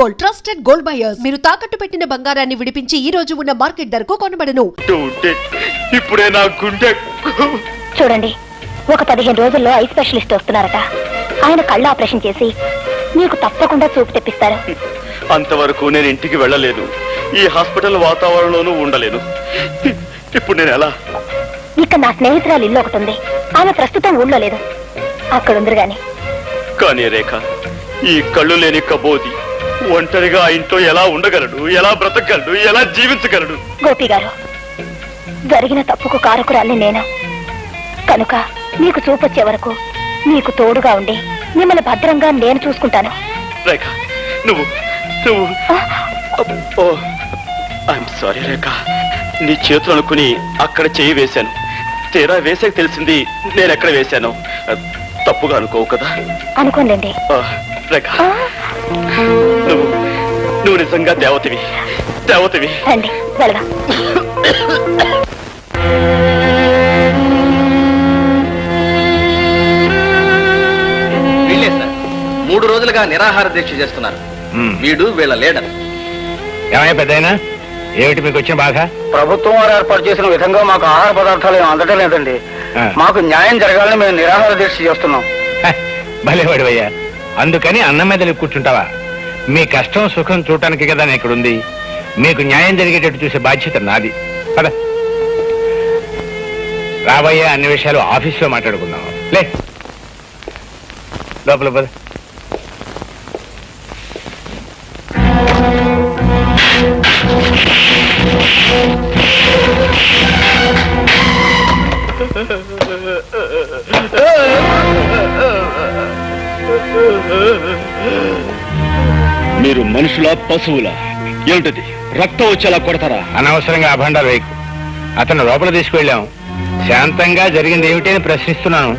Gold, trusted gold buyers. మీరు తాకట్టు పెట్టిన బంగారాన్ని విడిపించి ఈ రోజు ఉన్న మార్కెట్ ధరకు కొనబడను. ఇప్పుడే నా గుండె. చూడండి, ఒక 15 రోజుల్లో ఐ స్పెషలిస్ట్ వస్తున్నారట. ఆయన కళ్ళ ఆపరేషన్ చేసి మీకు తప్పకుండా చూపు తెప్పిస్తారు. అంతవరకు నేను ఇంటికి వెళ్ళలేదు, ఈ హాస్పిటల్ వాతావరణంలోనూ ఉండలేను. ఇప్పుడు నేను ఎలా? ఇక్కడ నా స్నేహితురాలు ఇల్లు ఒకటి ఉంది. ఆమె ప్రస్తుతం ఊళ్ళో లేదు, అక్కడ ఉంది. కానీ రేఖ, ఈ కళ్ళు లేని కబోది ఒంటరిగా ఆ ఇంట్లో ఎలా ఉండగలడు, ఎలా బ్రతకగలడు, ఎలా జీవించగలడు? గోపి గారు, జరిగిన తప్పుకు కారకురాల్ని నేను కనుక మీకు చూపొచ్చే వరకు మీకు తోడుగా ఉండి మిమ్మల్ని భద్రంగా నేను చూసుకుంటాను. రేఖ, నువ్వు ఐఎమ్ సారీ రేఖ, నీ చేతులు అనుకుని అక్కడ చెయ్యి వేశాను. తీరా వేసాక తెలిసింది నేను ఎక్కడ వేశాను. తప్పుగా అనుకోవు కదా? అనుకోండి. రేఖ, నువ్వు నిజంగా దేవతవి. రండి వెళదాం. వీళ్ళే సార్ 3 రోజులుగా నిరాహార దీక్ష చేస్తున్నారు. వీడు వీళ్ళ లీడర్. ఏమయ్య పెద్దయినా, ఏమిటి మీకు వచ్చిన బాధ? ప్రభుత్వం వారు ఏర్పాటు చేసిన విధంగా మాకు ఆహార పదార్థాలు ఏమి అందటం లేదండి. మాకు న్యాయం జరగాలని మేము నిరాహార దీక్ష చేస్తున్నాం. భలేవాడివయ్యా, అందుకని అన్నం మీద కూర్చుంటావా? మీ కష్టం సుఖం చూడటానికి కదా నేను ఇక్కడ ఉంది. మీకు న్యాయం జరిగేటట్టు చూసే బాధ్యత నాది. పద రాబోయే అన్ని విషయాలు ఆఫీస్లో మాట్లాడుకుందాం. లే లోపల పద. మీరు మనుషులా పశువులా? ఏమిటది? రక్తం వచ్చేలా కొడతారా? అనవసరంగా అభండాలు వేయకు. అతను లోపల తీసుకువెళ్ళాం. శాంతంగా జరిగింది ఏమిటి అని ప్రశ్నిస్తున్నాను.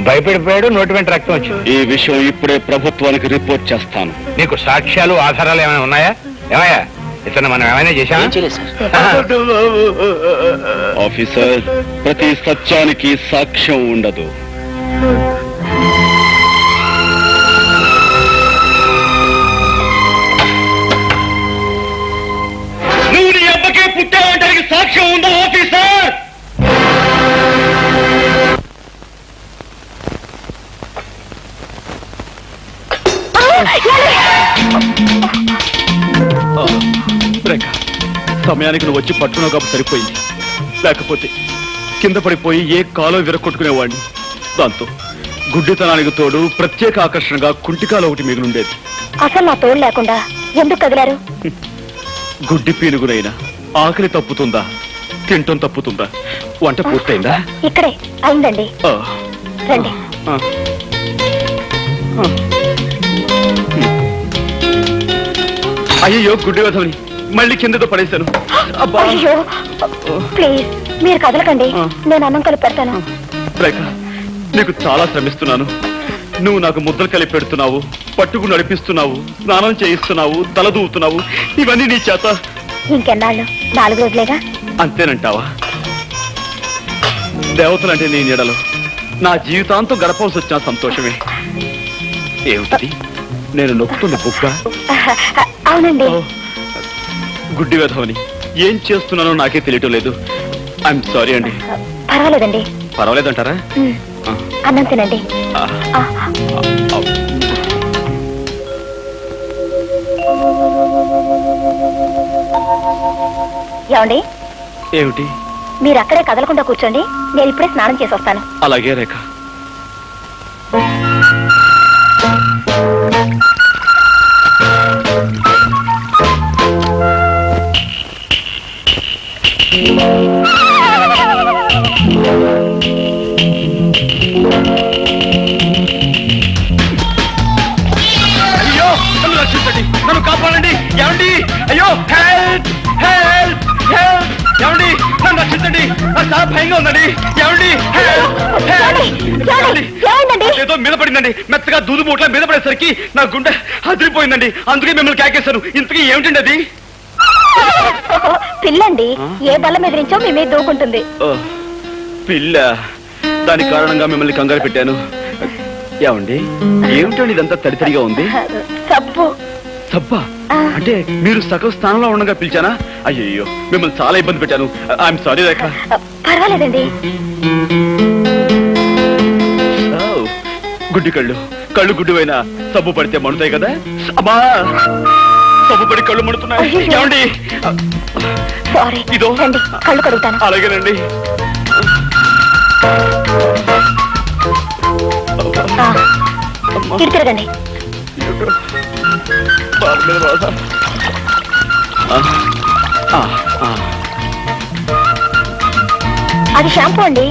భయపడిపోయాడు, నోటి వెంట రక్తం వచ్చింది. ఈ విషయం ఇప్పుడే ప్రభుత్వానికి రిపోర్ట్ చేస్తాను. నీకు సాక్ష్యాలు ఆధారాలు ఏమైనా ఉన్నాయా? ఏమయ్యా, ఇతను మనం ఏమైనా చేశామా? ఆఫీసర్, ప్రతి సత్యానికి సాక్ష్యం ఉండదు. నువ్వు నీ అబ్బకే పుట్టావంటానికి సాక్ష్యం ఉందా ఆఫీసర్? రేఖ, సమయానికి నువ్వు వచ్చి పట్టుకున్నావు కాబట్టి సరిపోయింది. లేకపోతే కింద పడిపోయి ఏ కాలో విరగొట్టుకునేవాడిని. దాంతో గుడ్డితనానికి తోడు ప్రత్యేక ఆకర్షణగా కుంటికాలు ఒకటి మిగిలిండేది. అసలు నా తోడు లేకుండా ఎందుకు కదిలారు? గుడ్డి పీనుగునైనా ఆకలి తప్పుతుందా, తింటం తప్పుతుందా? వంట పూర్తయిందా? ఇక్కడే అయిందండి. రండి. అయ్యో, గుడ్డి వధవని మళ్ళీ కిందతో పడేశాను. అయ్యో ప్లీజ్ మీరు కదలకండి, నేను అన్నం కలిపి పెడతాను. రేఖ, నీకు చాలా శ్రమిస్తున్నాను. నువ్వు నాకు ముద్దలు కలిపి పెడుతున్నావు, పట్టుకు నడిపిస్తున్నావు, స్నానం చేయిస్తున్నావు, తల దూవుతున్నావు. ఇవన్నీ నీ చేత. ఇంకెన్నాళ్ళు? 4 రోజులేగా. అంతేనంటావా? దేవతలంటే నీ నీడలో నా జీవితాంతం గడపవలసి వచ్చిన సంతోషమే. ఏమిటి నేను నొక్కుతున్న బుగ్గ? అవునండి. గుడ్డి వేధవని ఏం చేస్తున్నానో నాకే తెలియటం లేదు. ఐఎమ్ సారీ అండి. పర్వాలేదండి. పర్వాలేదంటారా? అన్నం తినండి. ఏమండి? ఏమిటి? మీరు అక్కడే కదలకుండా కూర్చోండి, నేను ఇప్పుడే స్నానం చేసి వస్తాను. అలాగే రేఖ. అయ్యో, నన్ను రక్షించండి, నన్ను కాపాడండి. ఏమండి? అయ్యో, హెల్ప్ హెల్ప్ హెల్ప్. ఏమండి, నన్ను రక్షించండి, నాకు చాలా భయంగా ఉందండి. ఏమండి? ఏదో మీద పడిందండి, మెత్తగా దూదు మూట్ల మీద పడేసరికి నా గుండె అదిరిపోయిందండి. అందుకే మిమ్మల్ని కేకేశాను. ఇంతకీ ఏమిటండి అది? పిల్లండి, ఏ బలం ఎదిరించో మీ మీద దూకుంటుంది. పిల్ల? దాని కారణంగా మిమ్మల్ని కంగారు పెట్టాను. ఏమండి, ఏమిటండి ఇదంతా తడితడిగా ఉంది? సబ్బు. సబ్బా? అంటే మీరు సగం స్థానంలో ఉండగా పిలిచానా? అయ్యో, మిమ్మల్ని చాలా ఇబ్బంది పెట్టాను. ఐఎమ్ సారీ రేఖ. పర్వాలేదండి. గుడ్డి కళ్ళు గుడ్డువైనా సబ్బు పడితే మణుతాయి కదా. అమ్మా, సబ్బు పడి కళ్ళు మణుతున్నాయి. ఏమండి? సారీ, ఇదో రండి, కళ్ళు కడుగుతాను. అలాగేనండి. ఇటు తిరగండి. అది షాంపూ అండి.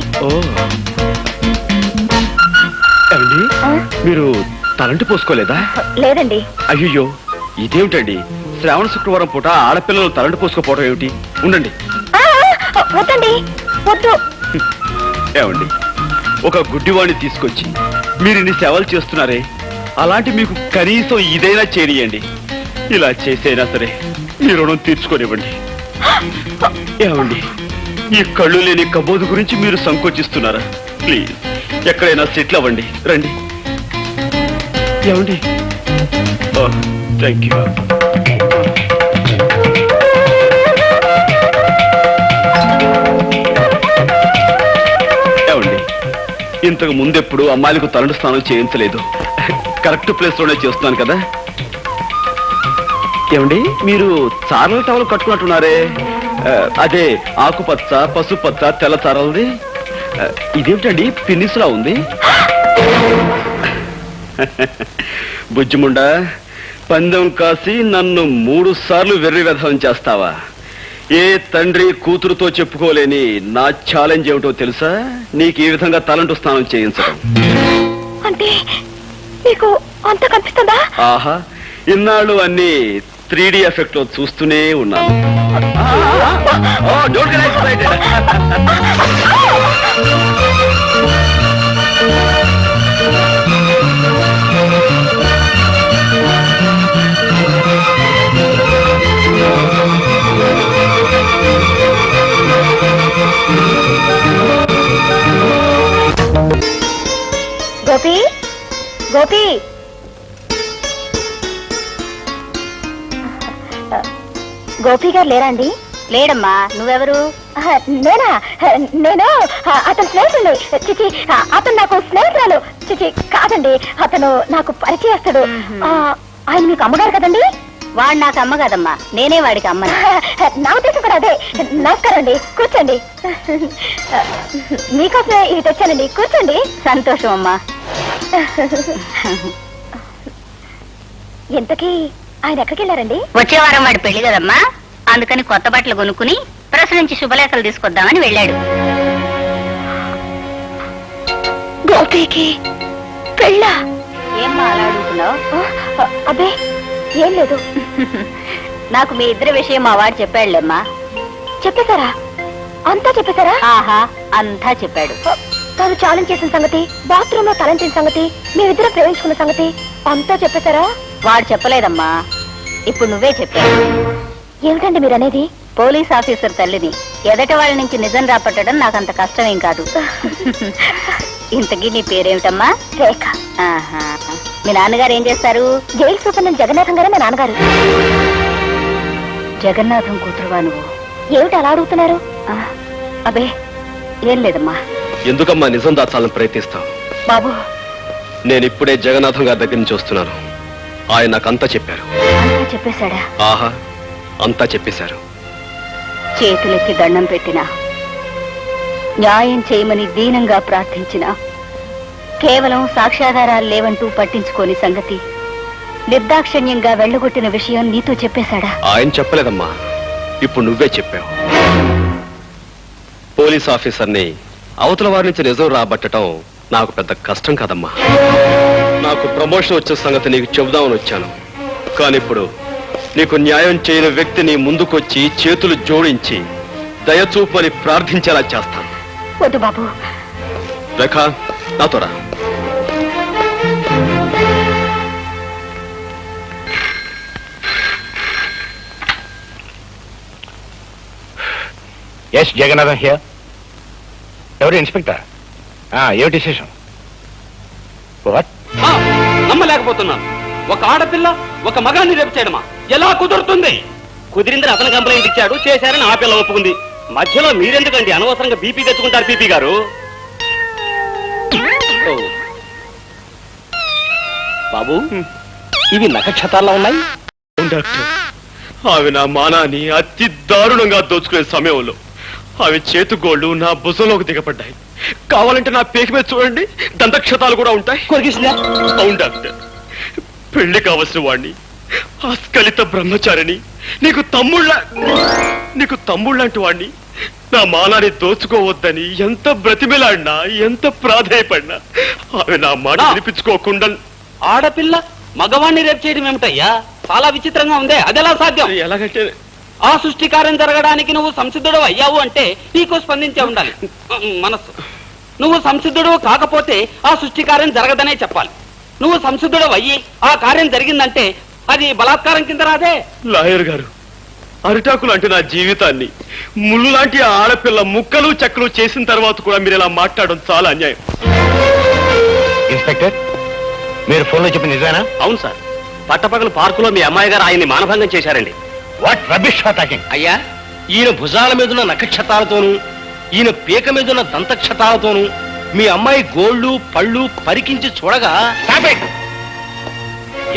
ఏమండి, మీరు తలంటి పోసుకోలేదా? లేదండి. అయ్యో, ఇదేమిటండి? శ్రావణ శుక్రవారం పూట ఆడపిల్లలు తలంటి పోసుకోపోవడం ఏమిటి? ఉండండి. వద్దండి, వద్దు. ఏమండి, ఒక గుడ్డివాడిని తీసుకొచ్చి మీరు ఇన్ని సేవలు చేస్తున్నారే, అలాంటి మీకు కనీసం ఇదైనా చేరియండి. ఇలా చేసైనా సరే మీ రుణం తీర్చుకోనివ్వండి. ఏమండి, ఈ కళ్ళు లేని కబోదు గురించి మీరు సంకోచిస్తున్నారా? ప్లీజ్, ఎక్కడైనా సెటిల్ అవ్వండి. రండి. ఏమండి? Thank you. ఏమండి, ఇంతకు ముందెప్పుడు అమ్మాయిలకు తలంటు స్నానం చేయించలేదు. కరెక్ట్ ప్లేస్ లోనే చేస్తున్నాను కదా. ఏమండి, మీరు చారల టవల్ కట్టుకున్నట్టున్నారే, అదే ఆకుపచ్చ, పసుపచ్చ, తెల్ల చారలది. ఇదేమిటండి పిన్నిసులా ఉంది? బుజ్జిముండా, పందెం కాసి నన్ను 3 సార్లు వెర్రి వెధం చేస్తావా? ఏ తండ్రి కూతురుతో చెప్పుకోలేని నా ఛాలెంజ్ ఏమిటో తెలుసా? నీకు ఈ విధంగా తలంటు స్నానం చేయించడం. అంటే మీకు అంత కనిపిస్తుందా? ఆహా, ఇన్నాళ్ళు అన్ని 3D ఎఫెక్ట్ లో చూస్తూనే ఉన్నాను. Don't get excited. Gopi, Gopi, Gopi గారు లేరా అండి? లేడమ్మా. నువ్వెవరు? నేనా? నేను అతని స్నేహితుడు. చిచి, అతను నాకు స్నేహితురాలు. చిచి, కాదండి, అతను నాకు పరిచయస్తుడు. ఆయన మీకు అమ్మగారు కదండి? వాడు నాకు అమ్మ కదమ్మా, నేనే వాడికి అమ్మ. నా ఉద్దేశం కూడా అదే. నమస్కారం అండి, కూర్చోండి. మీకోసమే ఇది తెచ్చానండి, కూర్చోండి. సంతోషం అమ్మా. ఇంతకీ ఆయన ఎక్కడికి వెళ్ళారండి? వచ్చే వారం వాడి పెళ్లి కదమ్మా, అందుకని కొత్త బట్టలు కొనుక్కుని ప్రెస్ నుంచి శుభలేఖలు తీసుకొద్దామని వెళ్ళాడు. గోపికి పెళ్ళా? ఏమ్మా అలా అడుగుతున్నావు? అబ్బే, ఏం లేదు. నాకు మీ ఇద్దరి విషయం మా వాడు చెప్పాడులేమ్మా. చెప్పేశారా? అంతా చెప్పేశారా? ఆహా, అంతా చెప్పాడు. తాను ఛాలెంజ్ చేసిన సంగతి, బాత్రూమ్ లో తలంచిన సంగతి, మేమిద్దరం ప్రేమించుకున్న సంగతి అంతా చెప్పేశారా? వాడు చెప్పలేదమ్మా, ఇప్పుడు నువ్వే చెప్పావు. ఏమిటండి మీరు అనేది? పోలీస్ ఆఫీసర్ తల్లిని ఎదట వాళ్ళ నుంచి నిజం రాపట్టడం నాకంత కష్టమేం కాదు. ఇంతకీ నీ పేరేమిటమ్మా? రేఖ. ఆహా, మీ నాన్నగారు ఏం చేస్తారు? జైలు సూపరింటెండెంట్ జగన్నాథం గారే మా నాన్నగారు. జగన్నాథం కూతురువా నువ్వు? ఏమిటి అలా అడుగుతున్నారు? అబే, ఏం లేదమ్మా. ఎందుకమ్మా నిజం దాచాలని ప్రయత్నిస్తావు? బాబు, నేను ఇప్పుడే జగన్నాథం గారి దగ్గర నుంచి వస్తున్నాను. ఆయన నాకంతా చెప్పారు. అంతా చెప్పేశాడా? ఆహా, అంతా చెప్పేశారు. చేతులెత్తి దండం పెట్టినా, న్యాయం చేయమని దీనంగా ప్రార్థించిన, కేవలం సాక్ష్యాధారాలు లేవంటూ పట్టించుకోని సంగతి, నిర్దాక్షిణ్యంగా వెళ్ళగొట్టిన విషయం నీతో చెప్పేశాడా? ఆయన చెప్పలేదమ్మా, ఇప్పుడు నువ్వే చెప్పావు. పోలీస్ ఆఫీసర్ని అవతల వారి నుంచి నిజం రాబట్టడం నాకు పెద్ద కష్టం కాదమ్మా. నాకు ప్రమోషన్ వచ్చిన సంగతి నీకు చెబుదామని వచ్చాను. కానీ ఇప్పుడు నీకు న్యాయం చేయని వ్యక్తిని ముందుకొచ్చి చేతులు జోడించి దయచూపని ప్రార్థించేలా చేస్తాను. వద్దు బాబు. రేఖ, నాతో రా. Yes Jagannatham here. ఎవరు? ఇన్స్పెక్టర్. ఏమిటి విశేషం? నమ్మలేకపోతున్నాను. ఒక ఆడపిల్ల ఒక మగాన్ని రేపు చేయడమా? ఎలా కుదురుతుంది? కుదిరిందని అతను కంప్లైంట్ ఇచ్చాడు, చేశారని ఆ పిల్ల ఒప్పుకుంది. మధ్యలో మీరెందుకండి అనవసరంగా బీపీ తెచ్చుకుంటారు పీపీ గారు? ఓ. బాబు, ఇవి నక్షత్రాల్లో ఉన్నాయి. డాక్టర్, ఆమె నా మానాన్ని అతి దారుణంగా దోచుకునే సమయంలో ఆమె చేతుగోళ్లు నా భుజంలోకి దిగపడ్డాయి. కావాలంటే నా పేక మీద చూడండి, దంతక్షతాలు కూడా ఉంటాయి. కొరికిసిందా? అవును డాక్టర్, పెళ్లి కావలసిన వాణ్ణి, ఆస్కలిత బ్రహ్మచారిని, నీకు తమ్ముళ్ళంటి వాణ్ణి నా మానాన్ని దోచుకోవద్దని ఎంత బ్రతిమిలాడినా, ఎంత ప్రాధేయపడినా ఆమె నా మాట వినిపించుకోకుండా. ఆడపిల్ల మగవాణ్ణి రేపు చేయడం ఏమిటయ్యా? చాలా విచిత్రంగా ఉందే. అదెలా సాధ్యం? ఎలాగంటే ఆ సృష్టికార్యం జరగడానికి నువ్వు సంసిద్ధుడు అయ్యావు అంటే నీకు స్పందించే ఉండాలి మనస్సు. నువ్వు సంసిద్ధుడు కాకపోతే ఆ సృష్టికార్యం జరగదనే చెప్పాలి. నువ్వు సంసిద్ధుడు అయ్యి ఆ కార్యం జరిగిందంటే అది బలాత్కారం కింద రాదే. లాయర్ గారు, అరిటాకులు అంటే నా జీవితాన్ని ముళ్ళు లాంటి ఆడపిల్ల ముక్కలు చెక్కలు చేసిన తర్వాత కూడా మీరు ఇలా మాట్లాడడం చాలా అన్యాయం. ఇన్స్పెక్టర్, మీరు ఫోన్లో చెప్పిన నిజమేనా? అవును సార్, పట్టపగలు పార్కులో మీ అమ్మాయి గారు ఆయన్ని మానభంగం చేశారండి. What rubbish talking? అయ్యా, ఈయన భుజాల మీదున్న నక్షత్రాలతోనూ ఈయన పీక మీదున్న దంతక్షతాలతోనూ మీ అమ్మాయి గోళ్ళు పళ్ళు పరికించి చూడగా Stop it!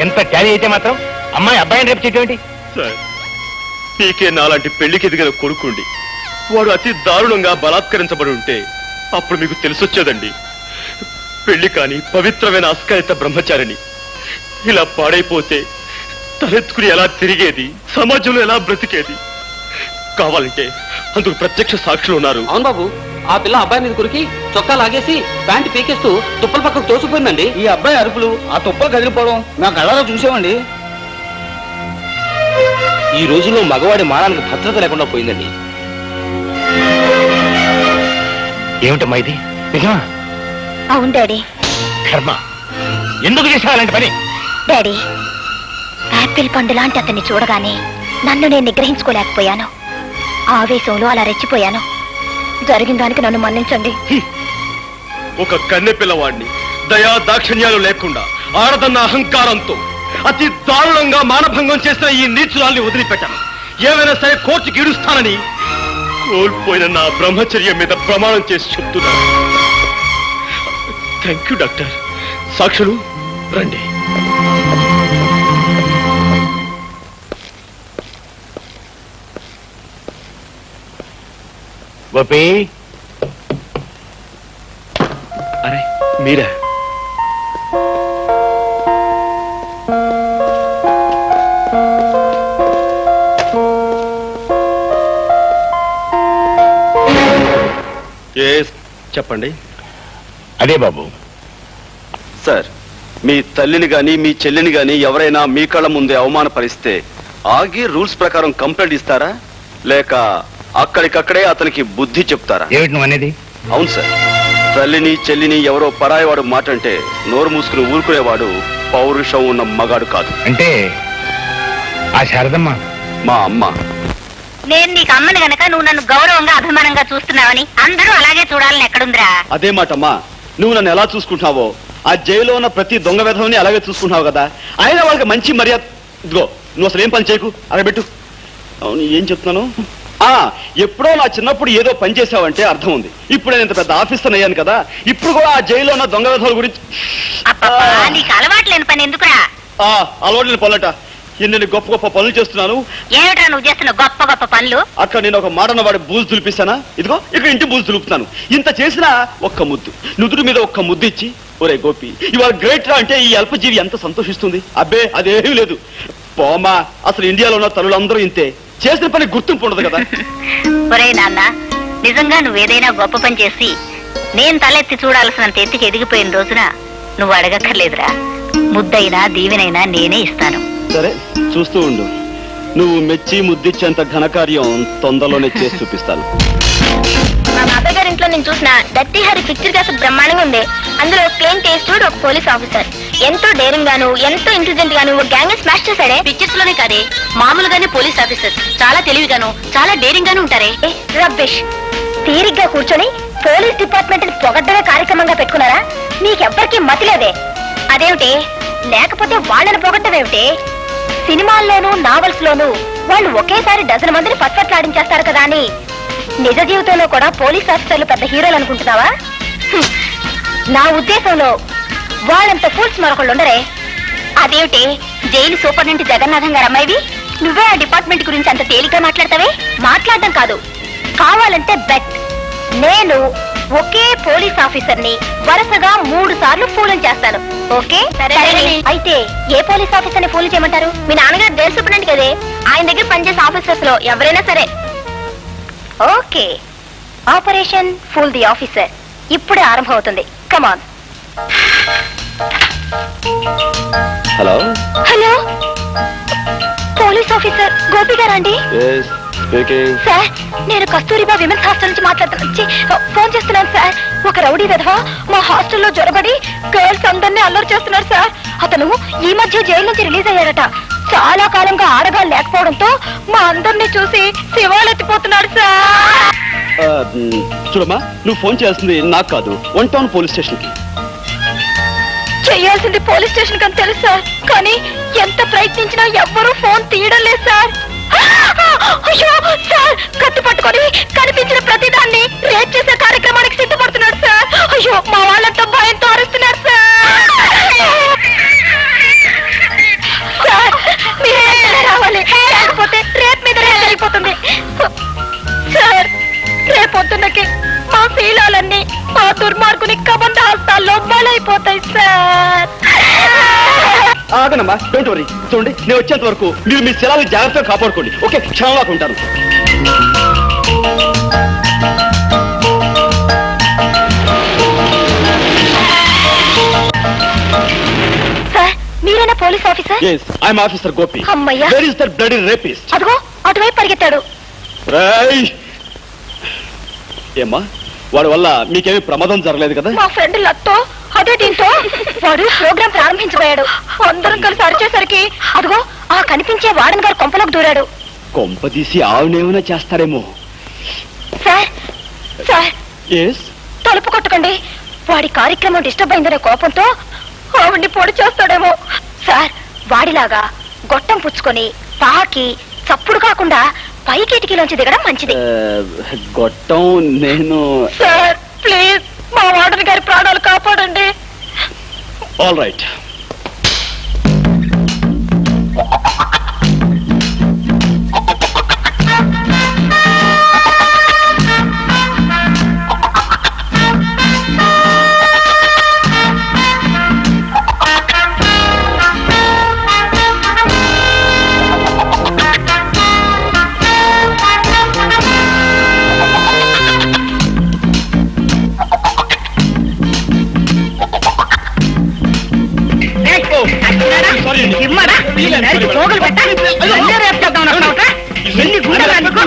ఎంత ట్యాలీ అయితే మాత్రం అమ్మాయి అబ్బాయిని రేపు చేయటం సార్, పీకే నాలాంటి పెళ్లికి ఎదిగిన కొడుకుండి వాడు అతి దారుణంగా బలాత్కరించబడి ఉంటే అప్పుడు మీకు తెలిసొచ్చేదండి. పెళ్లి కాని పవిత్రమైన అస్కలిత బ్రహ్మచారిని ఇలా పాడైపోతే తలెత్తుకుని ఎలా తిరిగేది, సమాజంలో ఎలా బ్రతికేది? కావాలంటే అందుకు ప్రత్యక్ష సాక్షులు ఉన్నారు. అవును బాబు, ఆ పిల్ల అబ్బాయి మీద కురికి చొక్కా లాగేసి ప్యాంటు పీకేస్తూ తుప్పల పక్కకు తోసిపోయిందండి. ఈ అబ్బాయి అరుపులు, ఆ తుప్పలు కదిలిపోవడం నాకు కళ్ళలో చూసామండి. ఈ రోజుల్లో మగవాడి మానానికి భద్రత లేకుండా పోయిందండి. ఏమిటమ్మా ఇది? నిజమా? అవును డాడీ. కర్మ, ఎందుకు చేసావు అలాంటి పని? డాడీ, యాపిల్ పండు లాంటి అతన్ని చూడగానే నన్ను నేను నిగ్రహించుకోలేకపోయాను. ఆవేశంలో అలా రెచ్చిపోయాను. జరిగిన దానికి నన్ను మన్నించండి. ఒక కన్నె పిల్లవాడిని దయా దాక్షిణ్యాలు లేకుండా ఆడదన్న అహంకారంతో అతి దారుణంగా మానభంగం చేసిన ఈ నీచురాల్ని వదిలిపెట్టాను. ఏమైనా సరే కోర్టుకి ఈడుస్తానని కోల్పోయిన నా బ్రహ్మచర్యం మీద ప్రమాణం చేసి చెప్తున్నాను. Thank you doctor. సాక్షులు రండి. గోపి, అరే మీరా? చెప్పండి. అదే బాబు, సార్, మీ తల్లిని గాని మీ చెల్లిని గాని ఎవరైనా మీ కళ్ళ ముందే అవమానపరిస్తే ఆగి రూల్స్ ప్రకారం కంప్లైంట్ ఇస్తారా, లేక అక్కడికక్కడే అతనికి బుద్ధి చెప్తారా? ఏమిటి నువ్వు అనేది? అవును సార్, తల్లిని చెల్లిని ఎవరో పరాయవాడు మాట అంటే నోరు మూసుకుని ఊరుకునేవాడు పౌరుషం ఉన్న మగాడు కాదు. అంటే ఆ శారదమ్మ మా అమ్మ. నేను నీకు అమ్మని గనక నువ్వు నన్ను గౌరవంగా అభిమానంగా చూస్తున్నావని అందరూ అలాగే చూడాలని ఎక్కడుందిరా? అదే మాటమ్మా, నువ్వు నన్ను ఎలా చూసుకుంటున్నావో ఆ జైల్లో ఉన్న ప్రతి దొంగ విధంని అలాగే చూసుకుంటున్నావు కదా. అయినా వాళ్ళకి మంచి మర్యాద. ఇదిగో, నువ్వు అసలు ఏం పని చేయకు, అరబెట్టు. అవును, ఏం చెప్తున్నాను? ఎప్పుడో నా చిన్నప్పుడు ఏదో పని చేసావంటే అర్థం ఉంది. ఇప్పుడు నేను ఇంత పెద్ద ఆఫీసర్ అయ్యాను కదా, ఇప్పుడు కూడా ఆ జైల్లో ఉన్న దొంగ విధాల గురించి. నీకు అలవాటు లేని పని ఎందుకురా? అలవాటు లేని పనులట. ఎన్ని గొప్ప గొప్ప పనులు చేస్తున్నాను. ఏమిట్రా నువ్వు చేస్తున్న గొప్ప గొప్ప పనులు? అక్కడ నేను ఒక మాటన వాడి బూజు దులిపిస్తానా? ఇదిగో ఇక్కడ ఇంటి బూజు దులుపుతాను. ఇంత చేసినా ఒక్క ముద్దు, నుదురు మీద ఒక్క ముద్దు ఇచ్చి, ఒరే గోపి ఇవాళ గ్రేట్ రా అంటే ఈ అల్పజీవి ఎంత సంతోషిస్తుంది. అబ్బే అదేమీ లేదు. పోమా, అసలు ఇండియాలో ఉన్న తల్లులందరూ ఇంతే. చేసిన పని గుర్తింపు ఉండదు కదా. ఒరే నాన్న, నిజంగా నువ్వేదైనా గొప్ప పని చేసి నేను తలెత్తి చూడాల్సినంత ఎత్తికి ఎదిగిపోయిన రోజున నువ్వు అడగక్కర్లేదురా. ముద్దైనా దీవెనైనా నేనే ఇస్తాను. సరే, చూస్తూ ఉండు. నువ్వు మెచ్చి ముద్దిచ్చేంత ఘనకార్యం తొందరలోనే చేసి చూపిస్తాను. మా బాబాయ్ గారి ఇంట్లో నేను చూసిన డర్టీ హరి పిక్చర్ కాస్త బ్రహ్మాండంగా ఉంది. అందులో క్లెయిన్ టేస్టూడ్ ఒక పోలీస్ ఆఫీసర్ ఎంతో డేరింగ్ గాను, ఎంతో ఇంటెలిజెంట్ గాను ఒక గ్యాంగ్ స్మాష్ చేశాడే. పిక్చర్స్ లోనే కాదే, మామూలుగానే పోలీస్ ఆఫీసర్స్ చాలా తెలివిగాను చాలా డేరింగ్ గాను ఉంటారే. రబ్బిష్. తీరిగ్గా కూర్చొని పోలీస్ డిపార్ట్మెంట్ పొగడ్డగా కార్యక్రమంగా పెట్టుకున్నారా? మీకెవ్వరికీ మతి లేదే. అదేమిటి? లేకపోతే వాళ్ళని పొగడ్డమేమిటి? సినిమాల్లోనూ నావల్స్ లోనూ వాళ్ళు ఒకేసారి డజన్ మందిని పచ్చట్లాడించేస్తారు కదా అని నిజ జీవితంలో కూడా పోలీస్ ఆఫీసర్లు పెద్ద హీరోలు అనుకుంటున్నావా? నా ఉద్దేశంలో వాళ్ళంత ఫూల్స్ మరొకళ్ళు ఉండరే. అదేమిటి జైలు సూపరింటెండెంట్ జగన్నాథం గారు అమ్మాయివి, నువ్వే ఆ డిపార్ట్మెంట్ గురించి అంత తేలిగ్గా మాట్లాడతావే? మాట్లాడడం కాదు, కావాలంటే బెట్. నేను ఒకే పోలీస్ ఆఫీసర్ ని వరుసగా 3 సార్లు ఫూలం చేస్తాను. ఓకే? అయితే ఏ పోలీస్ ఆఫీసర్ ని ఫూల్ చేయమంటారు? మీ నాన్నగారు జైలు సూపరింటెండెంట్ కదే, ఆయన దగ్గర పనిచేసే ఆఫీసర్స్ లో ఎవరైనా సరే. Okay, operation fool the officer ఇప్పుడే ఆరంభం అవుతుంది. Come on. Hello hello, police officer Gopi గారా అండి? సార్, నేను కస్తూరిబా విమెన్స్ హాస్టల్ నుంచి ఫోన్ చేస్తున్నాను సార్. ఒక రౌడీ విధవ మా హాస్టల్లో జొరబడి గర్ల్స్ అందరినీ అల్లరి చేస్తున్నారు సార్. అతను ఈ మధ్య జైలు నుంచి రిలీజ్ అయ్యారట. చాలా కాలంగా ఆడగాళ్ళు లేకపోవడంతో మా అందరినీ చూసి శివాలెత్తిపోతున్నాడు సార్. చూడమ్మా, నువ్వు ఫోన్ చేస్తుంది నాకు కాదు, 1 టౌన్ పోలీస్ స్టేషన్ కి. చేయాల్సింది పోలీస్ స్టేషన్ కని తెలుసు సార్, కానీ ఎంత ప్రయత్నించినా ఎవ్వరూ ఫోన్ తీయడం లేదు సార్. అయ్యో సార్, కత్తి పట్టుకొని కనిపించిన ప్రతిదాన్ని రేప్ చేసే కార్యక్రమానికి సిద్ధపడుతున్నాడు సార్. అయ్యో, మా వాళ్ళంతా భయంతో అరుస్తున్నారు సార్. మీరే రావాలి, లేకపోతే రేప్ మీద రేప్ జరిగిపోతుంది సార్. రేపొద్దున్నకి మా శీలాలన్నీ మా దుర్మార్గుని కబంధ హస్తాల్లో బలైపోతాయి సార్. ఆగనమ్మా, డోంట్ వరీ. చూడండి, నేను వచ్చేంత వరకు మీరు మీ శిలాలు జాగ్రత్తగా కాపాడుకోండి. ఓకే, క్షణంలాగా ఉంటాను. సార్, మీరేనా police officer? yes, I'm officer Gopi. అమ్మయ్య. Where is that bloody rapist? అదిగో అటువైపు పరిగెత్తాడు. రేయ్! ఏమ్మా, వాడి వల్ల మీకేమీ ప్రమాదం జరగలేదు కదా? మా ఫ్రెండ్ లత్తో అదే దీంతో వాడు ప్రోగ్రాం ప్రారంభించబోయాడు. అందరం కలిసి అరిచేసరికి అదిగో ఆ కనిపించే వార్డెన్ గారు కొంపలోకి దూరాడు. కొంపదీసి ఆవునేమైనా చేస్తారేమో. సార్ సార్, ఎస్, తలుపు కొట్టకండి. వాడి కార్యక్రమం డిస్టర్బ్ అయిందనే కోపంతో ఆవిడ్ని పొడి చేస్తాడేమో. సార్, వాడిలాగా గొట్టం పుచ్చుకొని పాకి చప్పుడు కాకుండా పై కిటికీలోంచి దిగడం మంచిది. గొట్టం నేను. సార్ ప్లీజ్, మా వార్డెన్ గారి ప్రాణాలు కాపాడండి. All right.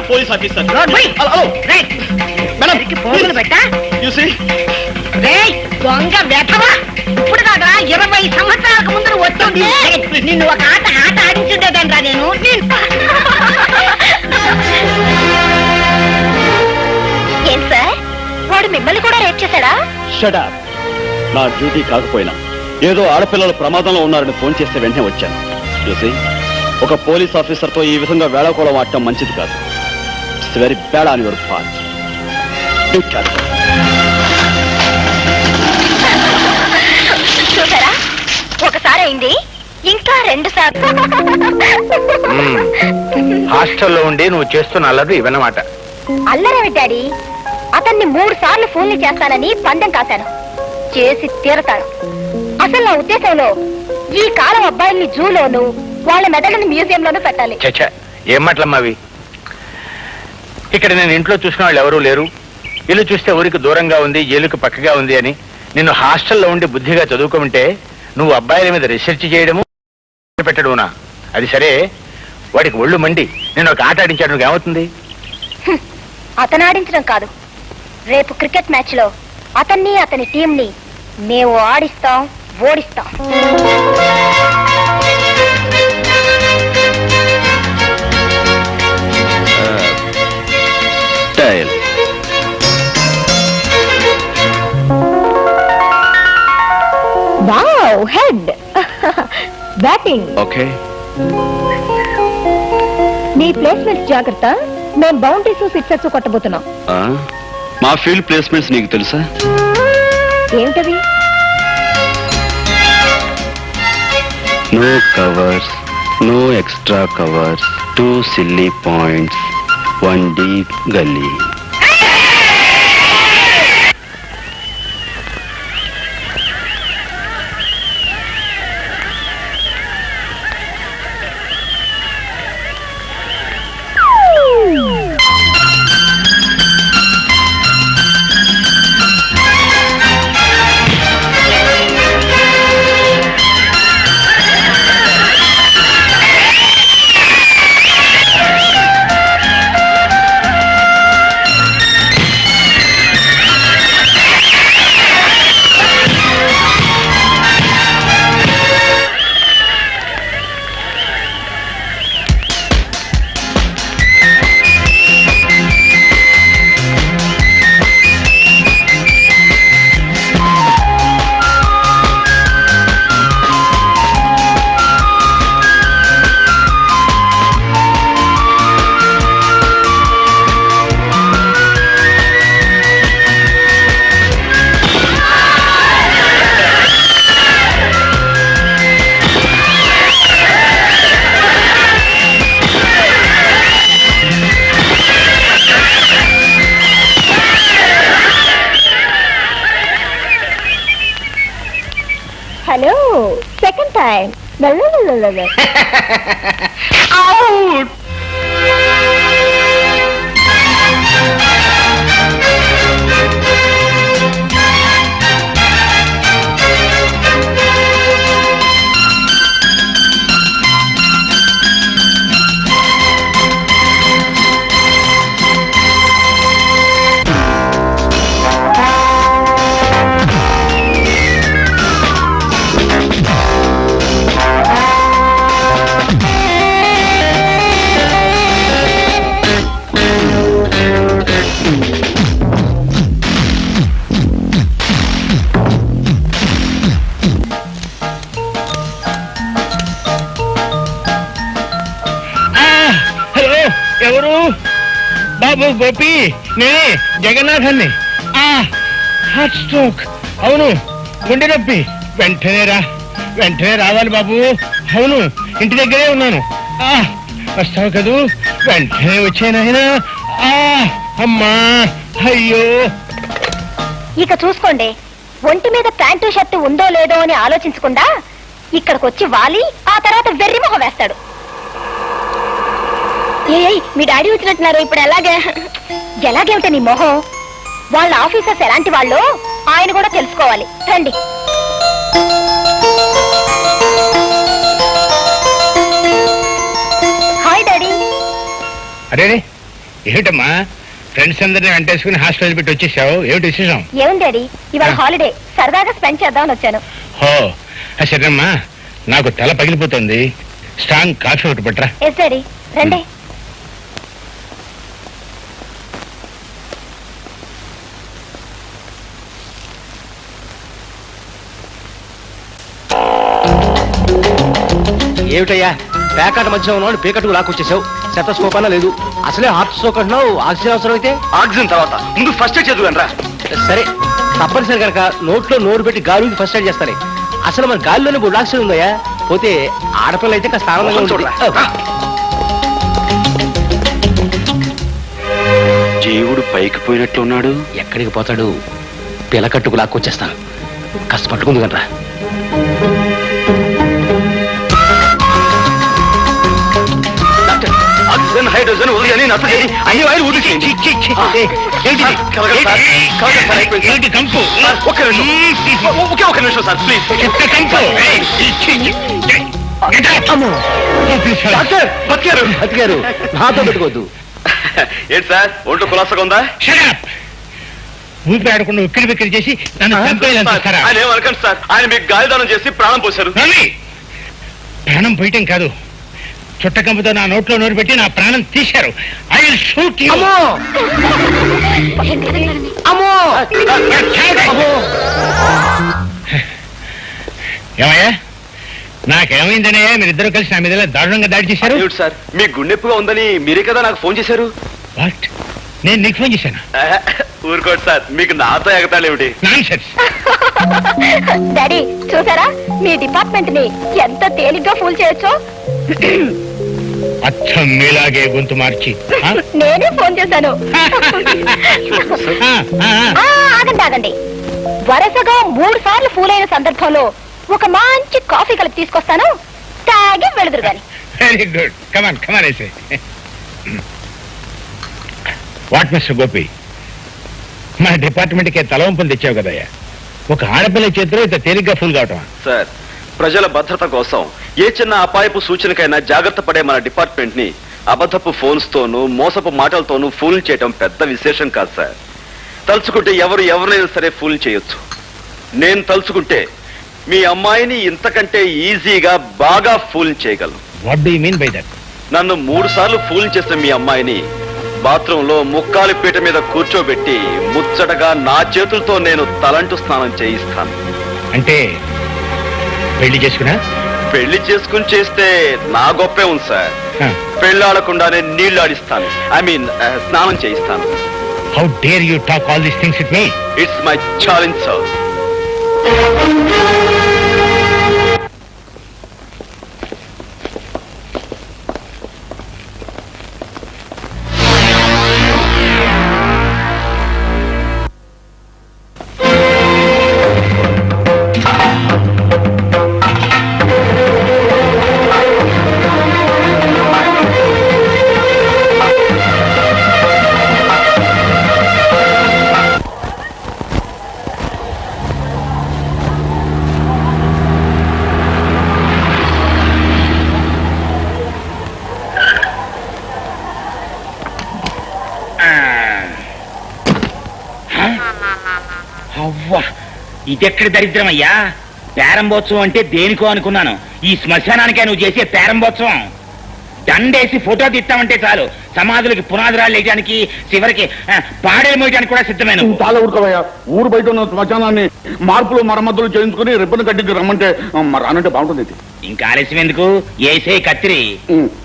పోలీస్ ఆఫీసర్ దొంగ వెతవా, ఇప్పుడు కాదా 20 సంవత్సరాలకు ముందు వస్తుంది. నిన్ను ఒక ఆట ఆడించుండేదంటా నేను. ఏం సార్, వాడు మిమ్మల్ని కూడా రేప్ చేశాడా? Shut up. నా డ్యూటీ కాకపోయినా ఏదో ఆడపిల్లలు ప్రమాదంలో ఉన్నారని ఫోన్ చేస్తే వెంటనే వచ్చాను. చూసి, ఒక పోలీస్ ఆఫీసర్ తో ఈ విధంగా వేళకోళం ఆడటం మంచిది కాదు. It's very bad on your part. చూసారా, ఒకసారి అయింది, ఇంకా 2 సార్లు. హాస్టల్లో ఉండి నువ్వు చేస్తున్న అల్లరి ఇవన్నమాట. అల్లరేమి డాడీ, అతన్ని 3 సార్లు ఫోన్లు చేస్తానని పందెం కాశాను. చేసి తీరతాను. అసలు నా ఉద్దేశంలో ఈ కాలం అబ్బాయిల్ని జూలోను వాళ్ళ మెదడుని మ్యూజియంలోనూ పెట్టాలి. చచ్చా, ఏం మాటలమ్మావి? ఇక్కడ నేను ఇంట్లో చూసిన వాళ్ళు ఎవరూ లేరు. ఇల్లు చూస్తే ఊరికి దూరంగా ఉంది, జైలుకి పక్కగా ఉంది అని నిన్ను హాస్టల్లో ఉండి బుద్ధిగా చదువుకుంటే నువ్వు అబ్బాయిల మీద రీసెర్చ్ చేయడము పెట్టడమునా? అది సరే, వాడికి ఒళ్ళు మండి నేను ఒక ఆట ఆడించాడు, ఏమవుతుంది? అతను ఆడించడం కాదు, రేపు క్రికెట్ మ్యాచ్ లో అతన్ని అతని టీంని మేము ఆడిస్తాం, ఓడిస్తాం. Wow, head batting. ఓకే, నీ ప్లేస్మెంట్స్ జాగ్రత్త, మేము బౌండరీస్ సిక్సెస్ కొట్టబోతున్నాం. మా ఫీల్డ్ ప్లేస్మెంట్స్ నీకు తెలుసా? ఏమిటది? No covers, no extra covers, 2 silly points, 1 deep gully. Hello, second time. ఎవరు? బాబు గోపి, నేనే జగన్నాథాన్ని. Heart stroke. అవును, గుండె నొప్పి. వెంటనే రావాలి బాబు. అవును, ఇంటి దగ్గరే ఉన్నాను. వస్తావు కదూ? వెంటనే వచ్చానాయన. అమ్మా, అయ్యో. ఇక చూసుకోండి, ఒంటి మీద ప్యాంటు షర్టు ఉందో లేదో అని ఆలోచించకుండా ఇక్కడికి వచ్చి వాలి ఆ తర్వాత వెర్రి మొహం వేస్తాడు. మీ డాడీ వచ్చినట్టున్నారు, ఇప్పుడు ఎలాగేమిటా నీ మొహం? వాళ్ళ ఆఫీసర్స్ ఎలాంటి వాళ్ళు ఆయన కూడా తెలుసుకోవాలి. రండి. Hi daddy. అరే, ఏమిటమ్మా ఫ్రెండ్స్ అందరినీ వెంటేసుకుని హాస్టల్ పెట్టి వచ్చేసావు? ఏమిటి విశేషం? ఏముంది డాడీ, ఇవాళ హాలిడే, సరదాగా స్పెండ్ చేద్దామని వచ్చాను. హో, సరేమ్మా, నాకు తల పగిలిపోతుంది. స్ట్రాంగ్ కాఫీ ఒకటి పట్టరా. ఎస్ డాడీ, రండి. ఏమిటయ్యా, ప్యాకెట్ మధ్య ఉన్నాడు, పేకట్టుకు లాక్కొచ్చేసావు. సెటస్కోప్ అన్నా లేదు. అసలే హార్ట్ స్ట్రోక్ అంటున్నావు. ఆక్సిజన్ అవసరం అయితే ఆక్సిజన్ తర్వాత ముందు ఫస్ట్ ఎయిడ్ చదువురా. సరే, తప్పనిసరి కనుక నోట్లో నోరు పెట్టి గాలికి ఫస్ట్ ఎయిడ్ చేస్తానే. అసలు మన గాలిలోనే బుడ్ ఆక్సిజన్ ఉందయ్యా. పోతే ఆడపిల్ల అయితే కాస్త ఆనందంగా ఉంటుంది. జీవుడు పైకి పోయినట్లు ఉన్నాడు. ఎక్కడికి పోతాడు? పిలకట్టుకు లాక్కొచ్చేస్తాను. కాస్త పట్టుకుంది కనరా. ఆక్సిజన్, హైడ్రోజన్, ఉదయం నచ్చ చేసి అన్ని వాయిలు ఊడిపోయింది. ఒకే నిమిషం సార్, ప్లీజ్. డాక్టర్ బతికారు. నాతో పెట్టుకోవద్దు. ఏంటి సార్, ఒంట్లో కులాసగా ఉందా? ఊపిరి ఆడకుండా ఉక్కిరి బిక్కిరి చేసి నన్ను చంపేయాలంటారా? ఆయన ఏమనకండి సార్, ఆయన మీకు గాలిదానం చేసి ప్రాణం పోశారు. ప్రాణం పోయటం కాదు, చుట్టకంపుతో నా నోట్లో నోరు పెట్టి నా ప్రాణం తీశారు. I will shoot you. ఏమయ్యా, నాకేమైందనే మీరిద్దరు కలిసి నా మీద దారుణంగా దాడి చేశారు. సార్ మీ గుండెప్పుగా ఉందని మీరే కదా నాకు ఫోన్ చేశారు. వాట్? నేను నీకు ఫోన్ చేశాను? ఊరుకోండి సార్, మీకు నాతో ఎగతాళేమిటి? నాన్సెన్స్. డాడీ చూసారా మీ డిపార్ట్మెంట్ ని ఎంత తేలిగ్గా ఫూల్ చేయొచ్చో. అచ్చం మీలాగే గొంతు మార్చి నేనే ఫోన్ చేశాను. ఆగండి ఆగండి, వరుసగా 3 సార్లు ఫూల్ అయిన సందర్భంలో ఒక మంచి కాఫీ కలిపి తీసుకొస్తాను, తాగి వెళుదురు గాని. Very good. కమాన్ కమాన్ ఐసే. వాట్ మిస్టర్ గోపి, మా డిపార్ట్మెంట్కి తలవంపులు తెచ్చావు కదయ్యా. ఒక ఆడపిల్ల చేతిలో ఇంత తేలిగ్గా ఫుల్ కావటం. సార్, ప్రజల భద్రత కోసం ఏ చిన్న అపాయపు సూచనకైనా జాగ్రత్త పడే మన డిపార్ట్మెంట్ ని అబద్ధపు ఫోన్స్ తోనూ మోసపు మాటలతోనూ ఫూల్ చేయడం పెద్ద విశేషం కాదు సార్. తలుచుకుంటే ఎవరినైనా సరే ఫూల్ చేయొచ్చు. నేను తలుచుకుంటే మీ అమ్మాయిని ఇంతకంటే ఈజీగా బాగా ఫూల్ చేయగలను. What do you mean by that? నన్ను 3 సార్లు ఫూల్ చేసిన మీ అమ్మాయిని బాత్రూమ్ లో ముక్కాలి పీట మీద కూర్చోబెట్టి ముచ్చటగా నా చేతులతో నేను తలంటు స్నానం చేయిస్తాను. అంటే పెళ్లి చేసుకున్నా? పెళ్లి చేసుకుని చేస్తే నా గొప్పే ఉంది సార్. పెళ్ళాడకుండానే నీళ్లు ఆడిస్తాను, ఐ మీన్ స్నానం చేయిస్తాను. How dare you talk all these things with me? It's my challenge sir. అవ్వా, ఇదెక్కడ దరిద్రమయ్యా. పేరంబోత్సవం అంటే దేనికో అనుకున్నాను. ఈ శ్మశానానికే నువ్వు చేసే పేరంబోత్సవం. దండేసి ఫోటో తీస్తామంటే చాలు, సమాధులకి పునాదురాలు వేయడానికి, చివరికి పాడేలు మోయడానికి కూడా సిద్ధమైన. చాలా ఊరుకోవయ్యా. ఊరు బయట ఉన్న శ్మశానాన్ని మార్పులు మరమ్మతులు చేయించుకుని రిబ్బన్ కట్టికి రమ్మంటే రానంటే బాగుంటుంది. ఇంకా ఆలస్యం ఎందుకు, ఏసే కత్తిరి.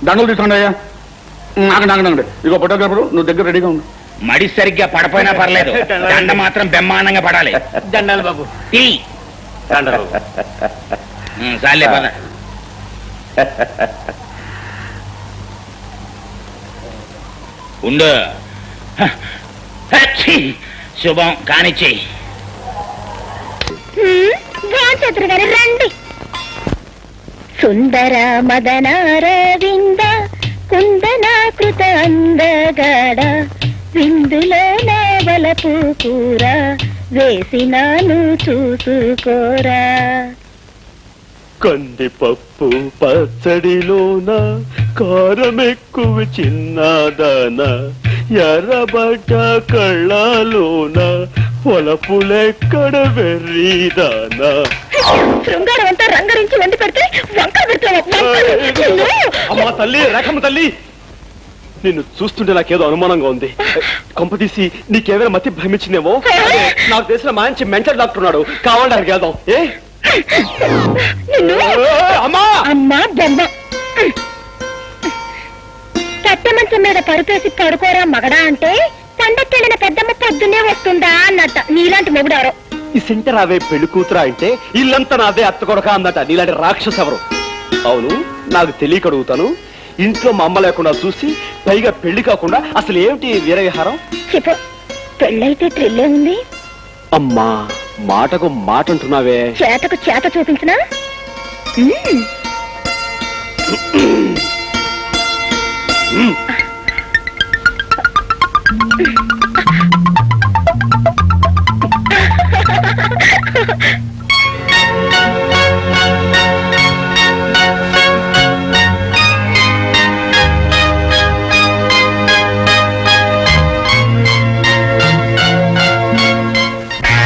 దండలు తీసుకోండి అయ్యా. నాగండి ఇగో ఫోటోగ్రాఫరు, నువ్వు దగ్గర రెడీగా ఉండు. మడి సరిగ్గా పడపోయినా పర్లేదు, దండ మాత్రం బ్రహ్మాండంగా పడాలి. దండాలు బాబు. తీ చాలే పద. ఉండు. శుభం కానిచ్చి. చేతులు గాని రండి. సుందర మదనారవింద కుందనాకృత అందగాడ విందులో నావలపు కూర వేసినాను చూసుకోరా. కందిపప్పు పచ్చడిలోన కారమెక్కువ చిన్నదాన ఎర్రబడ్డ కళ్ళలోన పొలపులెక్కడ వెర్రీదానా. శృంగారం అంతా రంగరించి వండి పెడితే వంకలు పెడతావు. అమ్మా తల్లి, రేఖమ్మ తల్లి, నిన్ను చూస్తుంటే నాకేదో అనుమానంగా ఉంది. కొంపదీసి నీకేమైనా మతి భ్రమించిందేమో. నాకు తెలిసిన మంచి మెంటల్ డాక్టర్ ఉన్నాడు, కావాలని వెళ్దాం. అమ్మా బొమ్మ కట్ట మంచం మీద పరుపేసి పడుకోరా మగడా అంటే పండక్కెళ్ళిన పెద్దమ్మ పొద్దున్నే వస్తుందా అన్నట్ట. నీలాంటి మొగుడారో. ఈ సెంటర్ అవే పెళ్లి కూతురా అంటే ఇల్లంతా నాదే అత్త కొడక అందట. నీలాంటి రాక్షసు ఎవరు? అవును, నాకు తెలియక అడుగుతాను. ఇంట్లో మా అమ్మ లేకుండా చూసి పైగా పెళ్లి కాకుండా అసలు ఏమిటి వీరవిహారం? చెప్పు, పెళ్ళైతే థ్రిల్లే ఉంది. అమ్మా, మాటకు మాట అంటున్నావే. చేతకు చేత చూపించినా.